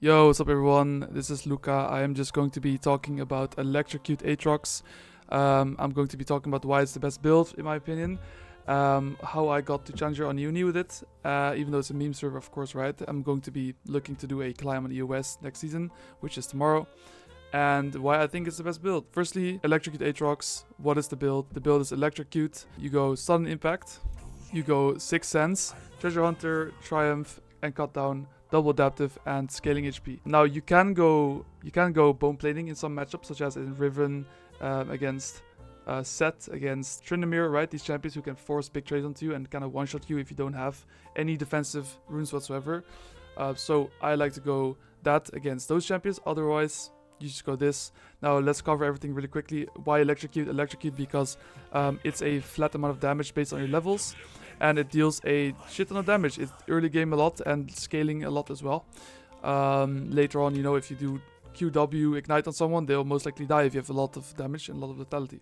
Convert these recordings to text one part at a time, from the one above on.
Yo, what's up everyone? This is Looca. I am just going to be talking about Electrocute Aatrox. I'm going to be talking about why it's the best build, in my opinion. How I got to Challenger on Uni with it, even though it's a meme server, of course, right? I'm going to be looking to do a climb on EOS next season, which is tomorrow. And why I think it's the best build. Firstly, Electrocute Aatrox. What is the build? The build is Electrocute. You go Sudden Impact. You go Sixth Sense, Treasure Hunter, Triumph, and Cut Down, double adaptive, and scaling HP. Now you can go bone plating in some matchups, such as in Riven against Set, against Tryndamere, right? These champions who can force big trades onto you and kind of one-shot you if you don't have any defensive runes whatsoever. So I like to go that against those champions. Otherwise, you just go this. Now let's cover everything really quickly. Why Electrocute? Electrocute because it's a flat amount of damage based on your levels, and it deals a shit ton of damage. It's early game a lot and scaling a lot as well. Later on, if you do QW Ignite on someone, they'll most likely die if you have a lot of damage and a lot of lethality.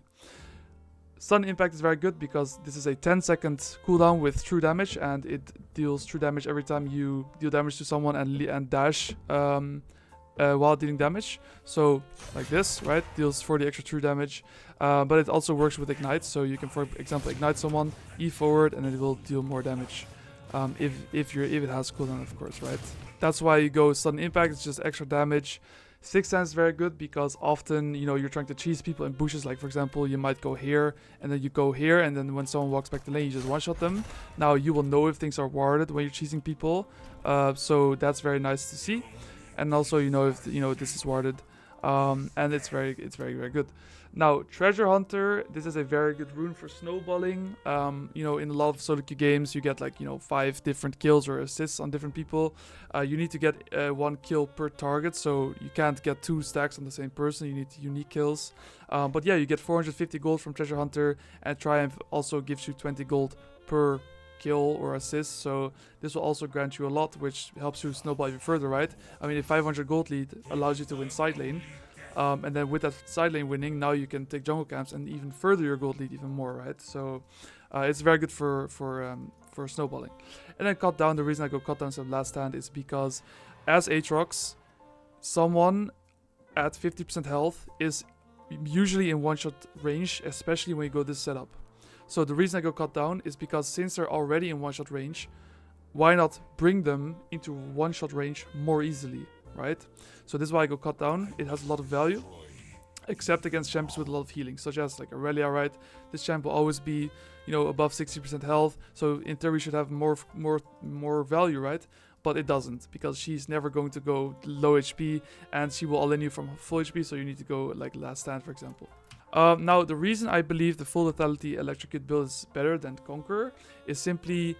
Stun Impact is very good because this is a 10-second cooldown with true damage, and it deals true damage every time you deal damage to someone and dash while dealing damage. So like this, right, deals 40 extra true damage, but it also works with Ignite, so you can, for example, Ignite someone, E forward, and it will deal more damage if it has cooldown, of course, right? That's why you go Sudden Impact. It's just extra damage. Sixth Sense is very good because often you're trying to cheese people in bushes. Like, for example, you might go here and then you go here, and then when someone walks back the lane, you just one-shot them. Now you will know if things are warded when you're cheesing people, so that's very nice to see. And also, if this is warded, and it's very good. Now, Treasure Hunter, this is a very good rune for snowballing. In a lot of solo queue games, you get 5 different kills or assists on different people. You need to get 1 kill per target, so you can't get 2 stacks on the same person. You need unique kills. But yeah, you get 450 gold from Treasure Hunter, and Triumph also gives you 20 gold per kill or assist, so this will also grant you a lot, which helps you snowball even further, right? I mean, a 500 gold lead allows you to win side lane, and then with that side lane winning, now you can take jungle camps and even further your gold lead even more, right? So it's very good for snowballing. And then Cut Down. The reason I go Cut Down instead of Last Stand is because as Aatrox, someone at 50% health is usually in one-shot range, especially when you go this setup. So the reason I go Cut Down is because since they're already in one-shot range, why not bring them into one-shot range more easily, right? So this is why I go Cut Down. It has a lot of value, except against champions with a lot of healing, such as like Aurelia, right? This champ will always be, above 60% health, so in theory should have more value, right? But it doesn't, because she's never going to go low HP, and she will all-in you from full HP, so you need to go like Last Stand, for example. Now, the reason I believe the full lethality Electrocute build is better than Conqueror is simply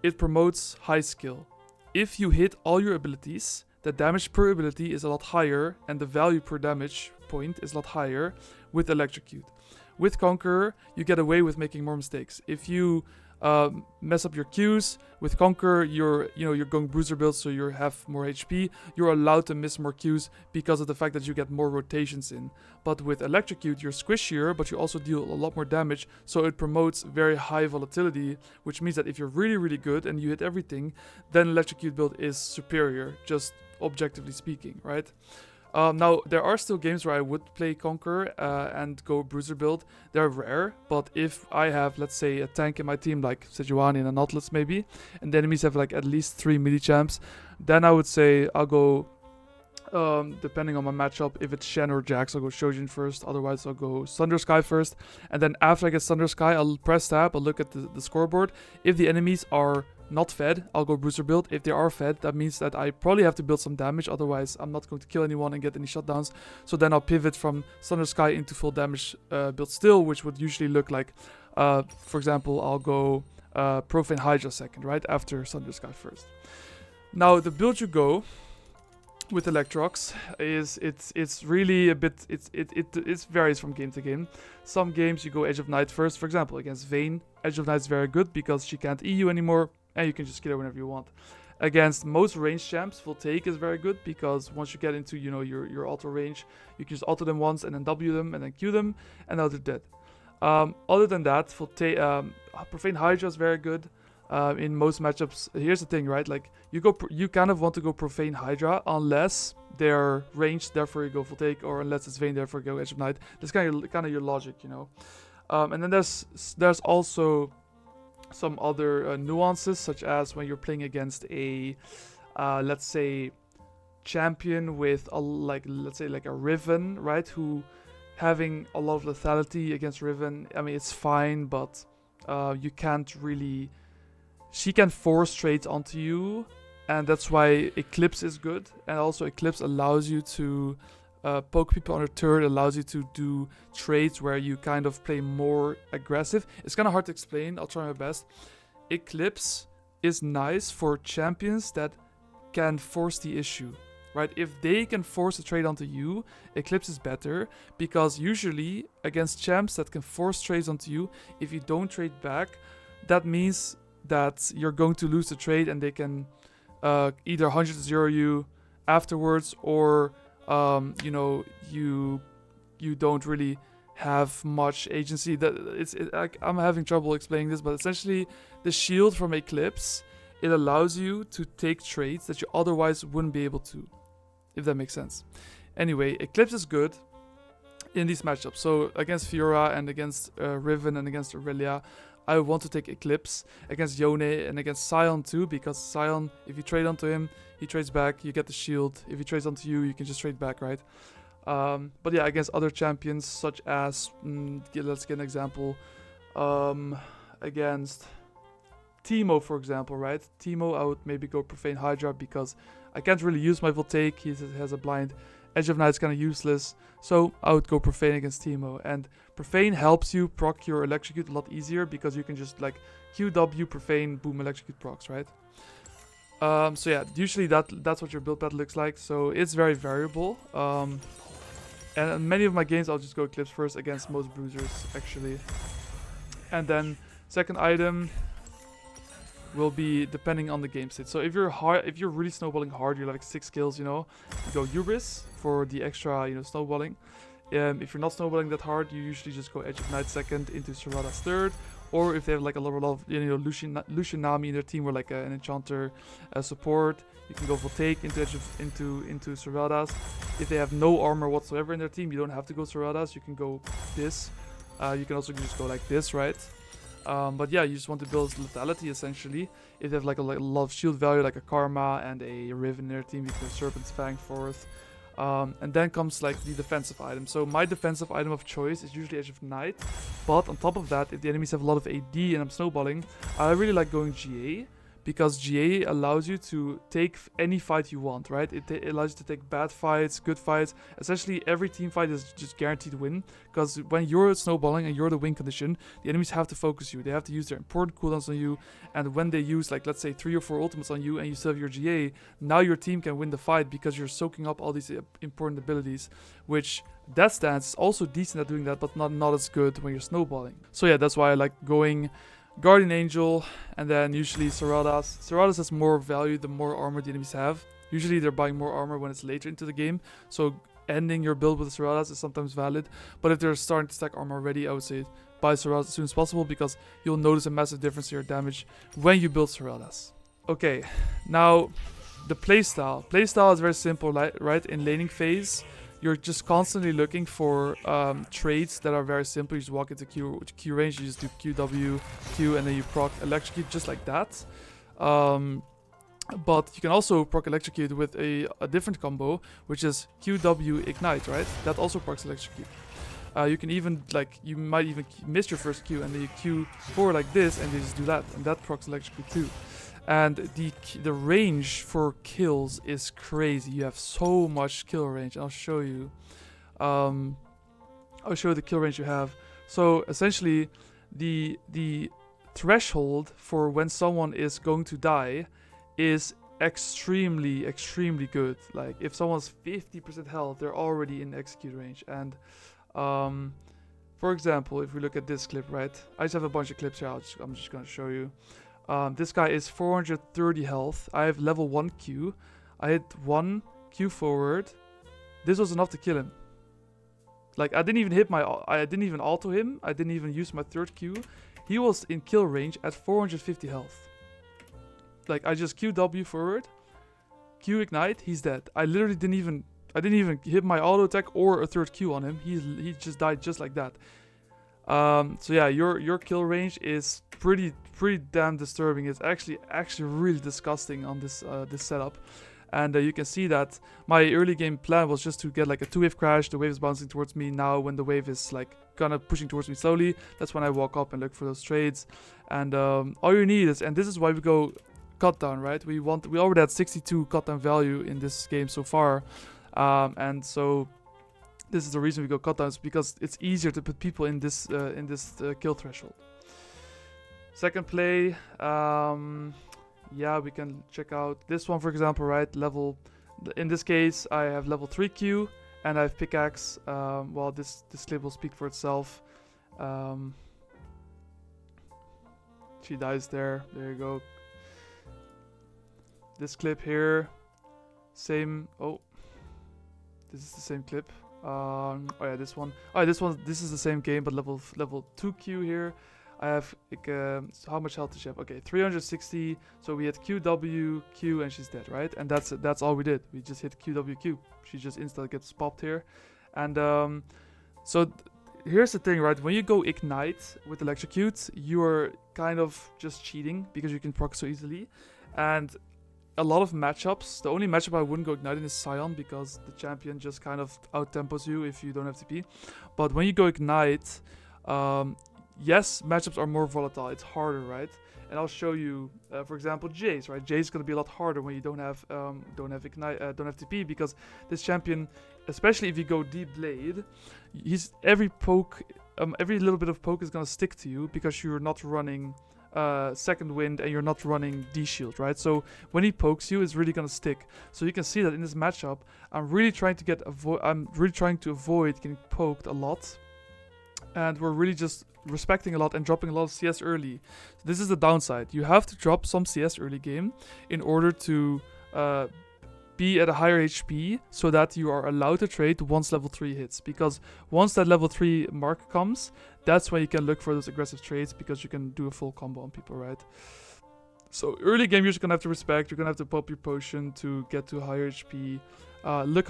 it promotes high skill. If you hit all your abilities, the damage per ability is a lot higher, and the value per damage point is a lot higher with Electrocute. With Conqueror, you get away with making more mistakes. If you mess up your Qs, with Conqueror, you're going bruiser build, so you have more HP. You're allowed to miss more Qs because of the fact that you get more rotations in. But with Electrocute, you're squishier, but you also deal a lot more damage, so it promotes very high volatility, which means that if you're really, really good and you hit everything, then Electrocute build is superior, just objectively speaking, right? Now, there are still games where I would play Conqueror and go bruiser build. They're rare, but if I have, let's say, a tank in my team like Sejuani and a Nautilus maybe, and the enemies have at least 3 midi champs, then I would say I'll go, depending on my matchup, if it's Shen or Jax, I'll go Shojin first. Otherwise, I'll go Thunder Sky first. And then after I get Thunder Sky, I'll press tab, I'll look at the scoreboard. If the enemies are not fed, I'll go bruiser build. If they are fed, that means that I probably have to build some damage, otherwise I'm not going to kill anyone and get any shutdowns. So then I'll pivot from Thunder Sky into full damage build still, which would usually look like, for example, I'll go Profane Hydra second, right, after Thunder Sky first. Now, the build you go with Electrox is it's really a bit, it varies from game to game. Some games you go Edge of Night first. For example, against Vayne, Edge of Night is very good because she can't E you anymore, and you can just kill her whenever you want. Against most range champs, Full Take is very good because once you get into your auto range, you can just auto them once and then W them and then Q them, and now they're dead. Other than that, Profane Hydra is very good. in most matchups. Here's the thing, right? Like you kind of want to go Profane Hydra unless they're ranged, therefore you go full take, or unless it's Vayne, therefore you go Edge of Night. That's kind of your logic, you know. And then there's also some other nuances, such as when you're playing against a let's say champion with let's say a Riven, right, who having a lot of lethality against Riven. I mean, it's fine, but you can't really, she can force trades onto you, and that's why Eclipse is good. And also Eclipse allows you to poke people on a turret, allows you to do trades where you kind of play more aggressive. It's kind of hard to explain, I'll try my best. Eclipse is nice for champions that can force the issue, right? If they can force a trade onto you, Eclipse is better, because usually against champs that can force trades onto you, if you don't trade back, that means that you're going to lose the trade, and they can either 100-0 you afterwards, or you know, you don't really have much agency. I'm having trouble explaining this, but essentially the shield from Eclipse, it allows you to take trades that you otherwise wouldn't be able to, if that makes sense. Anyway, Eclipse is good in these matchups. So against Fiora and against Riven and against Aurelia, I want to take Eclipse. Against Yone and against Sion too, because Sion, if you trade onto him, he trades back, you get the shield. If he trades onto you, you can just trade back, right? But yeah, against other champions, such as, let's get an example, against Teemo, for example, right? Teemo, I would maybe go Profane Hydra, because I can't really use my Voltaic. He has a blind. Edge of Night's kind of useless, so I would go Profane against Teemo. And Profane helps you proc your Electrocute a lot easier, because you can just like QW, Profane, boom, Electrocute procs, right? So yeah, usually that's what your build path looks like. So it's very variable. And in many of my games, I'll just go Eclipse first against most bruisers, actually. And then second item will be depending on the game state. So if you're really snowballing hard, you're like 6 kills, you know, you go Hubris for the extra, you know, snowballing. If you're not snowballing that hard, you usually just go Edge of Night second into Serata's third. Or if they have like a lot of, you know, Lucian Nami in their team, or like an Enchanter support, you can go Voltaic into Serata's. If they have no armor whatsoever in their team, you don't have to go Serata's. You can go this. You can also just go like this, right? But yeah, you just want to build lethality essentially. If they have like a lot of shield value, like a Karma and a Riven in their team, you can go Serpent's Fang forth. And then comes like the defensive item. So my defensive item of choice is usually Edge of Night. But on top of that, if the enemies have a lot of AD and I'm snowballing, I really like going GA. Because GA allows you to take any fight you want, right? It allows you to take bad fights, good fights. Essentially, every team fight is just guaranteed win. Because when you're snowballing and you're the win condition, the enemies have to focus you. They have to use their important cooldowns on you. And when they use, like, let's say 3 or 4 ultimates on you and you still have your GA, now your team can win the fight because you're soaking up all these important abilities. Which, that stance is also decent at doing that, but not as good when you're snowballing. So yeah, that's why I like going Guardian Angel, and then usually Serata's. Serata's has more value the more armor the enemies have. Usually they're buying more armor when it's later into the game, so ending your build with Serata's is sometimes valid. But if they're starting to stack armor already, I would say buy Serata's as soon as possible, because you'll notice a massive difference in your damage when you build Serata's. Okay, now the playstyle. Playstyle is very simple, right? In laning phase, you're just constantly looking for trades that are very simple. You just walk into Q range, you just do QW, Q, and then you proc Electrocute just like that. But you can also proc Electrocute with a different combo, which is QW Ignite, right? That also procs Electrocute. You can even, like, you might even miss your first Q, and then you Q forward like this, and you just do that, and that procs Electrocute too. And the range for kills is crazy. You have so much kill range. I'll show you. I'll show you the kill range you have. So essentially, the threshold for when someone is going to die is extremely good. Like if someone's 50% health, they're already in execute range. And for example, if we look at this clip, right? I just have a bunch of clips here. I'm just gonna show you. This guy is 430 health. I have level 1 Q. I hit 1 Q forward. This was enough to kill him. Like, I didn't even auto him. I didn't even use my third Q. He was in kill range at 450 health. like I just QW forward, Q ignite, he's dead. I didn't even hit my auto attack or a third Q on him. He just died just like that. So yeah, your kill range is pretty damn disturbing. It's actually really disgusting on this this setup. And you can see that my early game plan was just to get like a 2-wave crash. The wave is bouncing towards me. Now when the wave is like kind of pushing towards me slowly, that's when I walk up and look for those trades. And all you need is, and this is why we go cut down, right? We already had 62 cut down value in this game so far. And so this is the reason we go cut downs, because it's easier to put people in this kill threshold. Second play, yeah, we can check out this one, for example, right? In this case, I have level 3 Q and I have pickaxe. Well, this clip will speak for itself. She dies there. There you go. This clip here, same. Oh, this is the same clip. Oh yeah, this one. Oh, yeah, this is the same game, but level 2 Q here. I have like, so how much health does she have? Okay, 360. So we hit QW, Q, and she's dead, right? And that's all we did. We just hit QW, Q. She just instantly gets popped here. And so here's the thing, right? When you go ignite with Electrocute, you are kind of just cheating because you can proc so easily. And a lot of matchups, the only matchup I wouldn't go igniting is Sion, because the champion just kind of out-tempos you if you don't have TP. But when you go ignite, yes, matchups are more volatile. It's harder, right? And I'll show you, for example, Jace, right? Jace is gonna be a lot harder when you don't have TP, because this champion, especially if you go deep blade, every little bit of poke is gonna stick to you because you're not running second wind and you're not running D shield, right? So when he pokes you, it's really gonna stick. So you can see that in this matchup, I'm really trying to avoid getting poked a lot, and we're really just respecting a lot and dropping a lot of CS early. So this is the downside. You have to drop some CS early game in order to be at a higher HP so that you are allowed to trade once level 3 hits. Because once that level 3 mark comes, that's when you can look for those aggressive trades, because you can do a full combo on people, right? So early game, you're just gonna have to respect. You're gonna have to pop your potion to get to higher HP. Look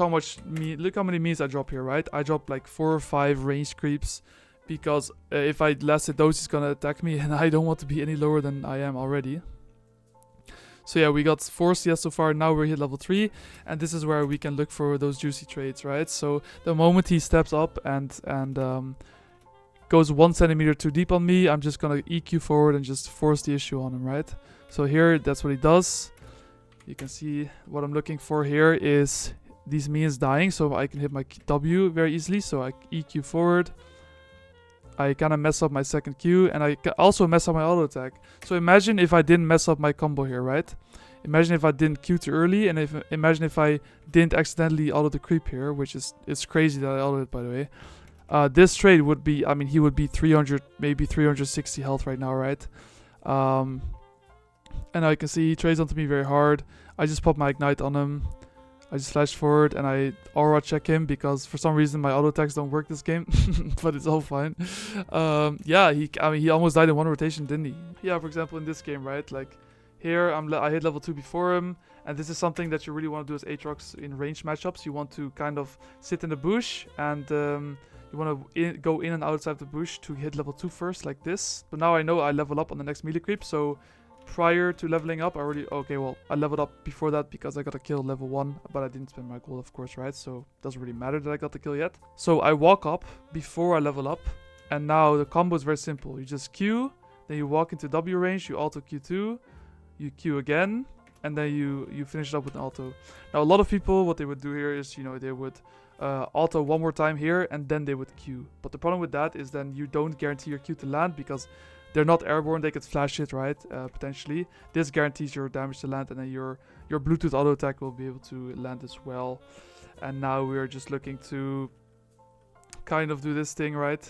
how many means I drop here, right? I drop like 4 or 5 range creeps, because if I last hit those, he's gonna attack me, and I don't want to be any lower than I am already. So yeah, we got 4 CS so far. Now we're hit level 3, and this is where we can look for those juicy trades, right? So the moment he steps up and goes 1 centimeter too deep on me, I'm just gonna EQ forward and just force the issue on him, right? So here, that's what he does. You can see what I'm looking for here is these minions dying, so I can hit my W very easily. So I EQ forward. I kind of mess up my second Q, and I also mess up my auto attack. So imagine if I didn't mess up my combo here, right? Imagine if I didn't Q too early, and imagine if I didn't accidentally auto the creep here, which is, it's crazy that I autoed it, by the way. This trade would be, I mean, he would be 300, maybe 360 health right now, right? And I can see he trades onto me very hard. I just pop my ignite on him. I just flash forward and I aura check him, because for some reason my auto attacks don't work this game, but it's all fine. Yeah, he almost died in 1 rotation, didn't he? Yeah, for example, in this game, right? Like here, I hit level 2 before him, and this is something that you really want to do as Aatrox in range matchups. You want to kind of sit in the bush, and you want to go in and outside the bush to hit level 2 first, like this. But now I know I level up on the next melee creep, so prior to leveling up, I leveled up before that because I got a kill level 1, but I didn't spend my gold, of course, right? So it doesn't really matter that I got the kill yet. So I walk up before I level up, and now the combo is very simple. You just Q, then you walk into W range, you auto Q2, you Q again, and then you finish it up with an auto. Now a lot of people, what they would do here is, you know, they would auto 1 more time here, and then they would Q. But the problem with that is then you don't guarantee your Q to land, because they're not airborne, they could flash it, right? Potentially. This guarantees your damage to land, and then your Bluetooth auto attack will be able to land as well. And now we're just looking to kind of do this thing, right?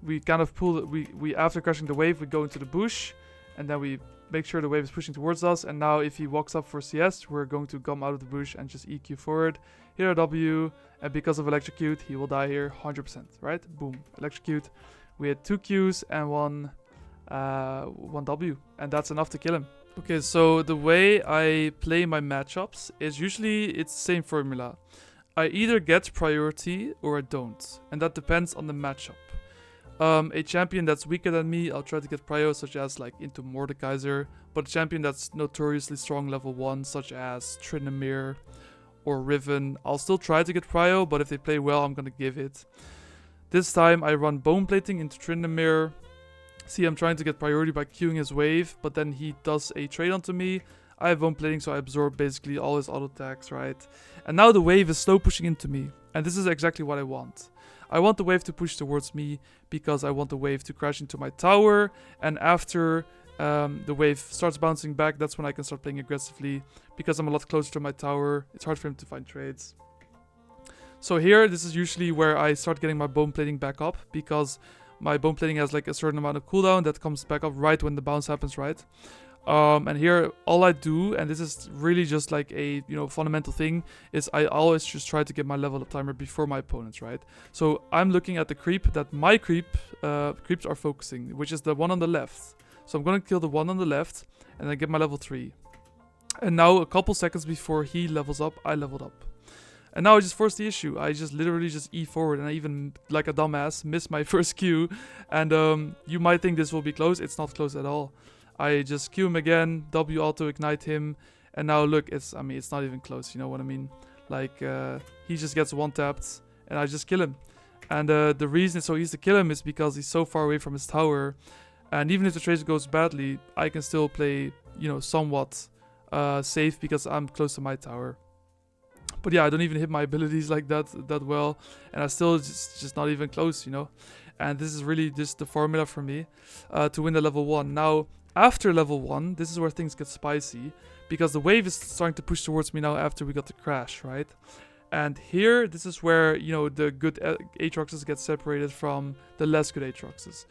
We kind of pull it, we after crashing the wave, we go into the bush, and then we make sure the wave is pushing towards us. And now if he walks up for CS, we're going to come out of the bush and just EQ forward, hit a W, and because of Electrocute, he will die here 100%, right? Boom, Electrocute. We had 2 Qs and one W, and that's enough to kill him. Okay, so the way I play my matchups is usually it's the same formula. I either get priority or I don't, and that depends on the matchup. A champion that's weaker than me, I'll try to get prio, such as like into Mordekaiser, but a champion that's notoriously strong level 1, such as Tryndamere or Riven, I'll still try to get prio, but if they play well, I'm gonna give it. This time I run Bone Plating into Tryndamere. See, I'm trying to get priority by queuing his wave, but then he does a trade onto me. I have Bone Plating, so I absorb basically all his auto attacks, right? And now the wave is slow pushing into me, and this is exactly what I want. I want the wave to push towards me because I want the wave to crash into my tower, and after the wave starts bouncing back, that's when I can start playing aggressively because I'm a lot closer to my tower. It's hard for him to find trades. So here, this is usually where I start getting my Bone Plating back up because my Bone Plating has like a certain amount of cooldown that comes back up right when the bounce happens, right? And here, all I do, and this is really just like a fundamental thing, is I always just try to get my level up timer before my opponents, right? So I'm looking at the creep that my creeps are focusing, which is the one on the left. So I'm gonna kill the one on the left, and then get my level 3. And now a couple seconds before he levels up, I leveled up. And now I just forced the issue. I just literally just E forward, and I even, like a dumbass, missed my first Q. And you might think this will be close. It's not close at all. I just Q him again, W auto ignite him, and now look, it's not even close. You know what I mean? Like he just gets one tapped, and I just kill him. And the reason it's so easy to kill him is because he's so far away from his tower, and even if the trade goes badly, I can still play somewhat safe because I'm close to my tower. But yeah, I don't even hit my abilities like that well, and I still just not even close, And this is really just the formula for me to win the level 1. Now, after level 1, this is where things get spicy, because the wave is starting to push towards me now after we got the crash, right? And here, this is where, the good Aatroxes get separated from the less good Aatroxes.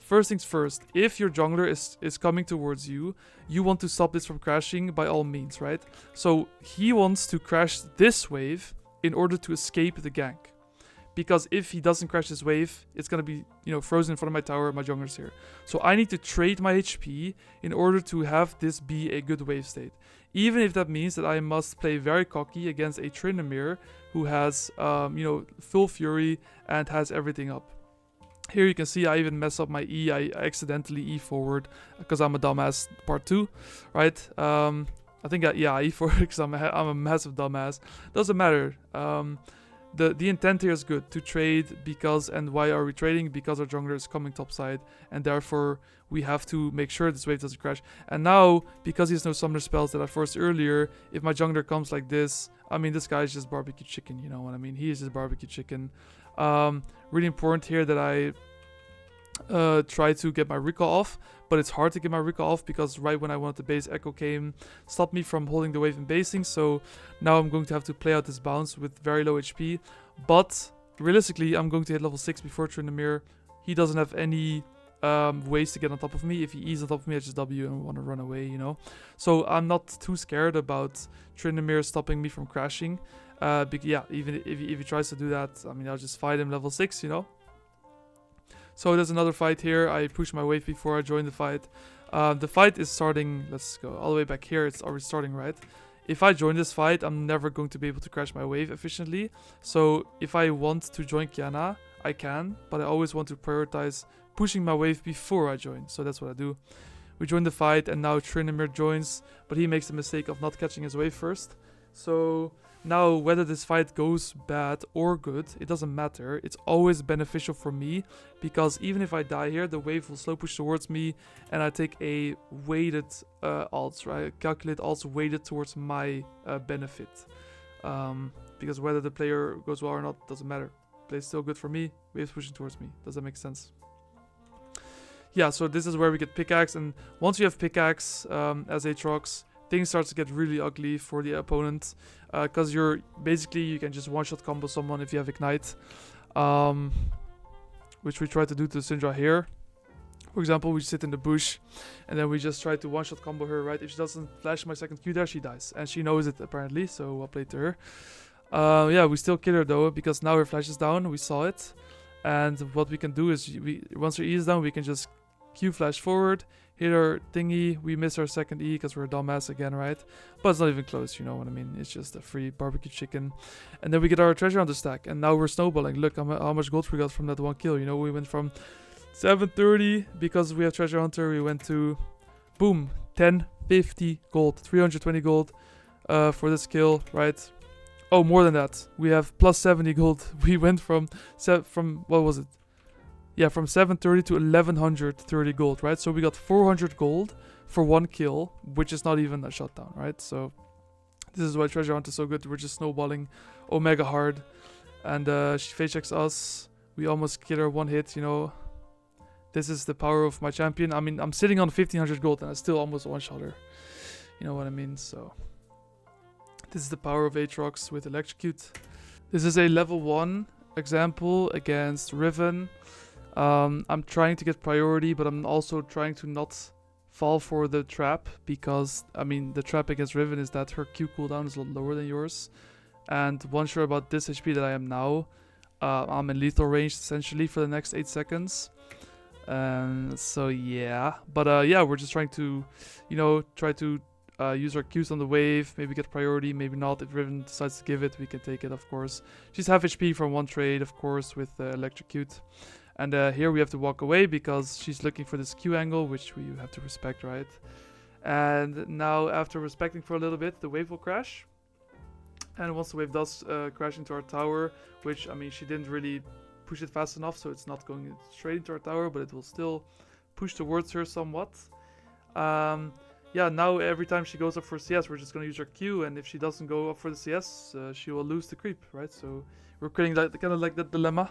First things first, if your jungler is coming towards you, you want to stop this from crashing by all means, right? So he wants to crash this wave in order to escape the gank. Because if he doesn't crash this wave, it's going to be, frozen in front of my tower, my jungler's here. So I need to trade my HP in order to have this be a good wave state. Even if that means that I must play very cocky against a Tryndamere who has, full fury and has everything up. Here you can see I even mess up my E. I accidentally E forward because I'm a dumbass part 2, right? I think, I E forward because I'm a massive dumbass. Doesn't matter. The intent here is good, to trade because, and why are we trading? Because our jungler is coming topside, and therefore we have to make sure this wave doesn't crash. And now, because he has no summoner spells that I forced earlier, if my jungler comes like this, this guy is just barbecue chicken, you know what I mean? He is just barbecue chicken. Really important here that I try to get my recall off, but it's hard to get my recall off because right when I wanted to base, Echo came, stopped me from holding the wave and basing, so now I'm going to have to play out this bounce with very low HP, but realistically I'm going to hit level 6 before Tryndamere. He doesn't have any ways to get on top of me. If he E's on top of me, I just W and want to run away, So I'm not too scared about Tryndamere stopping me from crashing. Even if he tries to do that, I'll just fight him level 6, So there's another fight here. I pushed my wave before I joined the fight. The fight is starting. Let's go all the way back here. It's already starting, right? If I join this fight, I'm never going to be able to crash my wave efficiently. So if I want to join Kiana, I can. But I always want to prioritize pushing my wave before I join. So that's what I do. We join the fight, and now Tryndamere joins. But he makes the mistake of not catching his wave first. So now, whether this fight goes bad or good, it doesn't matter. It's always beneficial for me, because even if I die here, the wave will slow push towards me, and I take a weighted ults, right? Calculate ults weighted towards my benefit. Because whether the player goes well or not, doesn't matter. Play's still good for me, wave's pushing towards me. Does that make sense? Yeah, so this is where we get pickaxe, and once you have pickaxe as Aatrox, things start to get really ugly for the opponent, because you can just one-shot combo someone if you have Ignite, which we try to do to Syndra here. For example, we sit in the bush, and then we just try to one-shot combo her, right? If she doesn't flash my second Q there, she dies, and she knows it apparently, so I'll play to her. Yeah, we still kill her though, because now her flash is down, we saw it, and what we can do is, once her E is down, we can just Q flash forward, hit our thingy, we miss our second E because we're a dumbass again, right? But it's not even close, you know what I mean? It's just a free barbecue chicken. And then we get our treasure hunter stack, and now we're snowballing. Look how much gold we got from that one kill. You know, we went from 730 because we have treasure hunter, we went to, boom, 1050 gold, 320 gold for this kill, right? Oh, more than that. We have plus 70 gold. We went from what was it? Yeah, from 730 to 1130 gold, right? So we got 400 gold for one kill, which is not even a shutdown, right? So this is why treasure hunt is so good. We're just snowballing Omega hard, and she face checks us. We almost get her one hit, you know. This is the power of my champion. I mean, I'm sitting on 1500 gold and I still almost one-shot her. You know what I mean? So this is the power of Aatrox with Electrocute. This is a level 1 example against Riven. I'm trying to get priority, but I'm also trying to not fall for the trap, because, I mean, the trap against Riven is that her Q cooldown is a lot lower than yours. And once you're about this HP that I am now, I'm in lethal range essentially for the next 8 seconds. So yeah, but yeah, we're just trying to, you know, try to use our Qs on the wave, maybe get priority, maybe not. If Riven decides to give it, we can take it, of course. She's half HP from one trade, of course, with Electrocute. And here we have to walk away because she's looking for this Q angle, which we have to respect, right? And now, after respecting for a little bit, the wave will crash. And once the wave does crash into our tower, which, I mean, she didn't really push it fast enough, so it's not going straight into our tower, but it will still push towards her somewhat. Yeah, now every time she goes up for CS, we're just going to use her Q, and if she doesn't go up for the CS, she will lose the creep, right? So we're creating like, kind of like that dilemma.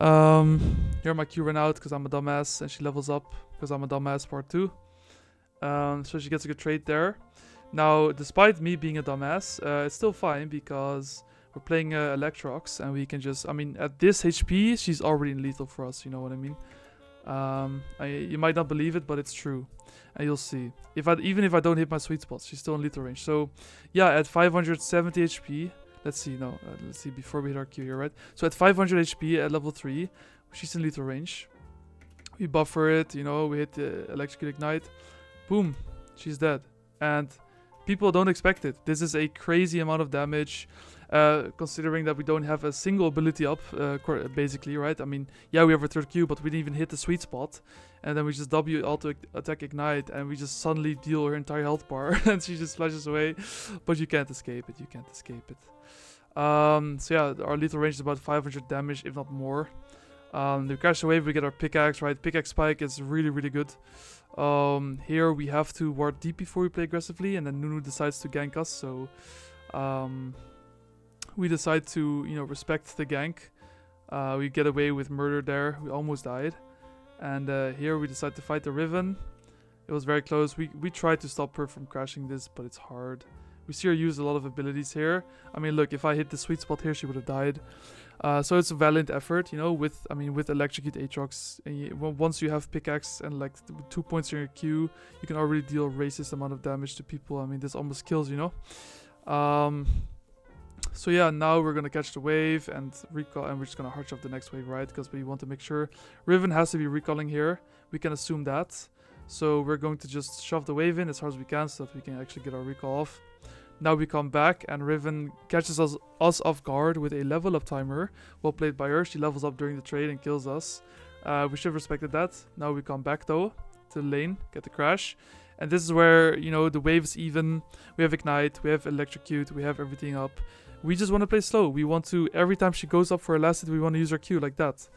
Here my Q ran out because I'm a dumbass, and she levels up because I'm a dumbass part 2. So she gets a good trade there. Now, despite me being a dumbass, it's still fine because we're playing Electrocute, and we can just, I mean, at this HP, she's already in lethal for us, you know what I mean? You might not believe it, but it's true. And you'll see. Even if I don't hit my sweet spot, she's still in lethal range. So, yeah, at 570 HP, let's see, let's see before we hit our Q here, right? So at 500 HP at level 3, she's in lethal range. We buffer it, you know, we hit the Electrocute Ignite. Boom, she's dead. And people don't expect it. This is a crazy amount of damage, considering that we don't have a single ability up, basically, right? I mean, yeah, we have a third Q, but we didn't even hit the sweet spot. And then we just W auto attack Ignite, and we just suddenly deal her entire health bar, and she just flashes away. But you can't escape it, you can't escape it. So yeah, our lethal range is about 500 damage, if not more. We crash the wave, we get our pickaxe, right? Pickaxe spike is really, really good. Here we have to ward deep before we play aggressively, and then Nunu decides to gank us, so we decide to, you know, respect the gank. We get away with murder there. We almost died. And here we decide to fight the Riven. It was very close. We tried to stop her from crashing this, but it's hard. We see her use a lot of abilities here. I mean, look, if I hit the sweet spot here, she would have died. So it's a valiant effort, you know, with Electrocute Aatrox. Once you have pickaxe and like 2 points in your Q, you can already deal a racist amount of damage to people. I mean, this almost kills, you know. So yeah, now we're gonna catch the wave and recall, and we're just gonna hard shove the next wave, right? Because we want to make sure Riven has to be recalling here. We can assume that. So we're going to just shove the wave in as hard as we can so that we can actually get our recall off. Now we come back and Riven catches us off guard with a level up timer. Well played by her. She levels up during the trade and kills us. We should have respected that. Now we come back though to the lane, get the crash. And this is where, you know, the wave is even. We have Ignite, we have Electrocute, we have everything up. We just want to play slow. We want to, every time she goes up for a last hit, we want to use our Q like that.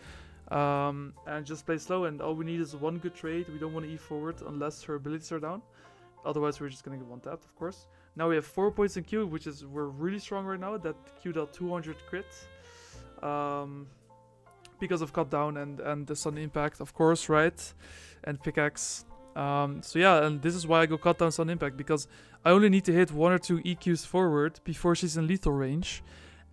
And just play slow, and all we need is one good trade. We don't want to E forward unless her abilities are down. Otherwise, we're just going to get one tapped, of course. Now we have 4 points in Q, which is, we're really strong right now. That Q dealt 200 crit. Because of cut down and the sun impact, of course, right? And pickaxe. So yeah, and this is why I go cut down sun impact, because I only need to hit 1 or 2 EQs forward before she's in lethal range.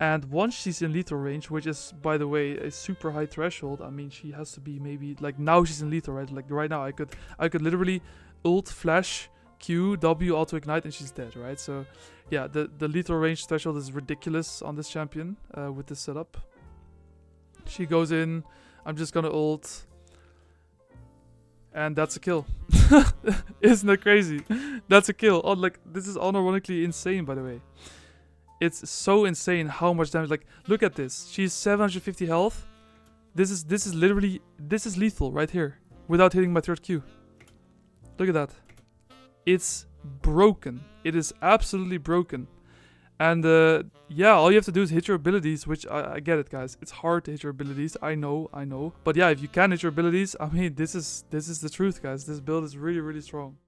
And once she's in lethal range, which is, by the way, a super high threshold, I mean, she has to be maybe, like, now she's in lethal, right? Like, right now, I could literally ult, flash, Q, W, auto ignite, and she's dead, right? So yeah, the lethal range threshold is ridiculous on this champion with this setup. She goes in, I'm just gonna ult. And that's a kill. Isn't that crazy? That's a kill. Oh, like, this is unironically insane, by the way. It's so insane how much damage. Like, look at this. She's 750 health. This is literally, this is lethal right here. Without hitting my third Q. Look at that. It's broken. It is absolutely broken. And yeah, all you have to do is hit your abilities, which I get it, guys. It's hard to hit your abilities. I know. But yeah, if you can hit your abilities, I mean, this is the truth, guys. This build is really, really strong.